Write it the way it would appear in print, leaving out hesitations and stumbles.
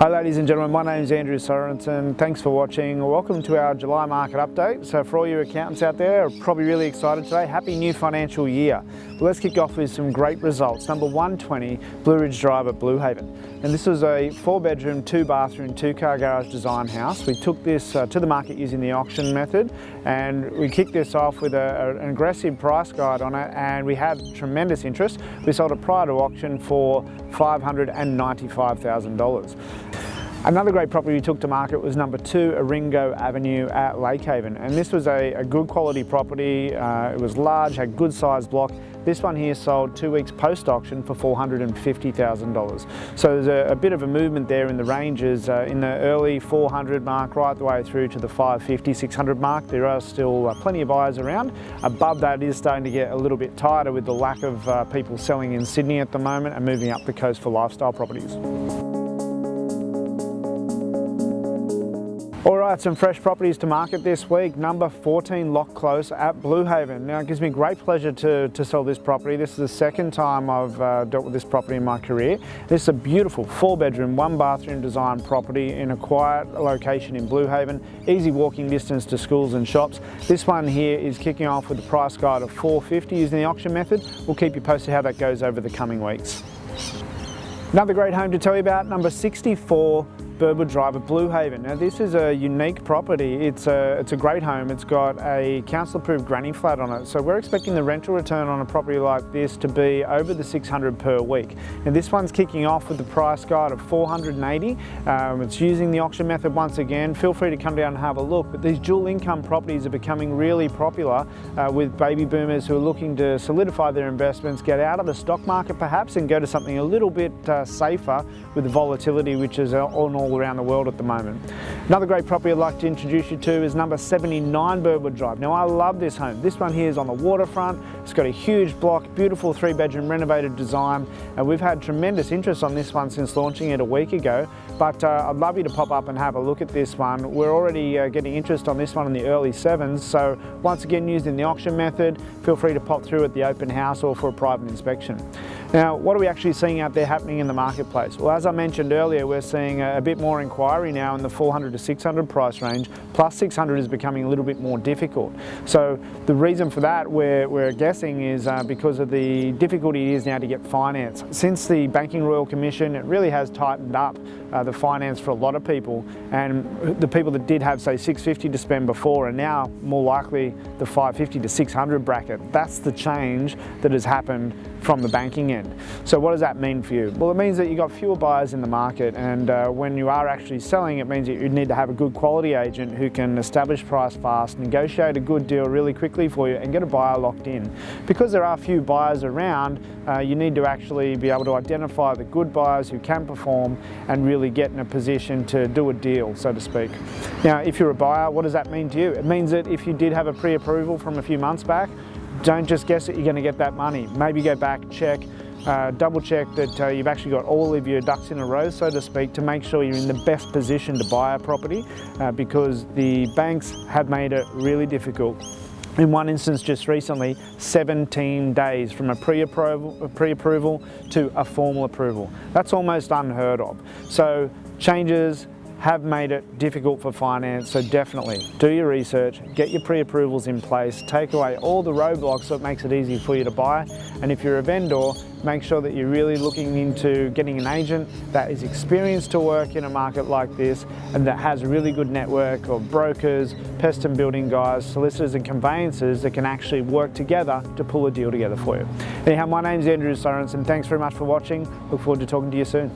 Hi ladies and gentlemen, my name is Andrew Sorensen. Thanks for watching. Welcome to our July market update. So for all you accountants out there, are probably really excited today. Happy new financial year. Well, let's kick off with some great results. Number 120, Blue Ridge Drive at Blue Haven. And this was a 4-bedroom, 2-bathroom, 2-car garage design house. We took this to the market using the auction method, and we kicked this off with an aggressive price guide on it, and we had tremendous interest. We sold it prior to auction for $595,000. Another great property we took to market was number 2, Aringo Avenue at Lake Haven, and this was a good quality property. It was large, had good sized block. This one here sold 2 weeks post-auction for $450,000. So there's a bit of a movement there in the ranges, in the early 400 mark right the way through to the 550, 600 mark. There are still plenty of buyers around. Above that, it is starting to get a little bit tighter with the lack of people selling in Sydney at the moment and moving up the coast for lifestyle properties. Alright, some fresh properties to market this week. Number 14, Lock Close at Blue Haven. Now, it gives me great pleasure to sell this property. This is the second time I've dealt with this property in my career. This is a beautiful 4-bedroom, 1-bathroom design property in a quiet location in Blue Haven. Easy walking distance to schools and shops. This one here is kicking off with a price guide of $450 using the auction method. We'll keep you posted how that goes over the coming weeks. Another great home to tell you about, number 64, Birdwood Drive at Blue Haven. Now this is a unique property. It's a great home. It's got a council approved granny flat on it. So we're expecting the rental return on a property like this to be over the $600 per week. And this one's kicking off with the price guide of $480. It's using the auction method once again. Feel free to come down and have a look. But these dual income properties are becoming really popular with baby boomers who are looking to solidify their investments, get out of the stock market perhaps and go to something a little bit safer with the volatility which is on all around the world at the moment. Another great property I'd like to introduce you to is number 79 Birdwood Drive. Now I love this home. This one here is on the waterfront. It's got a huge block, beautiful 3-bedroom renovated design, and we've had tremendous interest on this one since launching it a week ago. But I'd love you to pop up and have a look at this one. We're already getting interest on this one in the early 7s, so once again using the auction method, feel free to pop through at the open house or for a private inspection. Now, what are we actually seeing out there happening in the marketplace? Well, as I mentioned earlier, we're seeing a bit more inquiry now in the 400 to 600 price range, plus 600 is becoming a little bit more difficult. So the reason for that, we're guessing, is because of the difficulty it is now to get finance. Since the Banking Royal Commission, it really has tightened up the finance for a lot of people, and the people that did have, say, $650 to spend before are now more likely the $550 to $600 bracket. That's the change that has happened from the banking end. So what does that mean for you? Well, it means that you've got fewer buyers in the market, and when you are actually selling, it means that you need to have a good quality agent who can establish price fast, negotiate a good deal really quickly for you and get a buyer locked in. Because there are few buyers around, you need to actually be able to identify the good buyers who can perform and really get in a position to do a deal, so to speak. Now, if you're a buyer, what does that mean to you? It means that if you did have a pre-approval from a few months back, don't just guess that you're going to get that money. Maybe go back, check, double check that you've actually got all of your ducks in a row, so to speak, to make sure you're in the best position to buy a property, because the banks have made it really difficult. In one instance just recently, 17 days from a pre-approval to a formal approval. That's almost unheard of. So changes have made it difficult for finance, so definitely do your research, get your pre-approvals in place, take away all the roadblocks so it makes it easy for you to buy. And if you're a vendor, make sure that you're really looking into getting an agent that is experienced to work in a market like this and that has a really good network of brokers, pest and building guys, solicitors and conveyancers that can actually work together to pull a deal together for you. Anyhow, my name's Andrew Sorensen. Thanks very much for watching. Look forward to talking to you soon.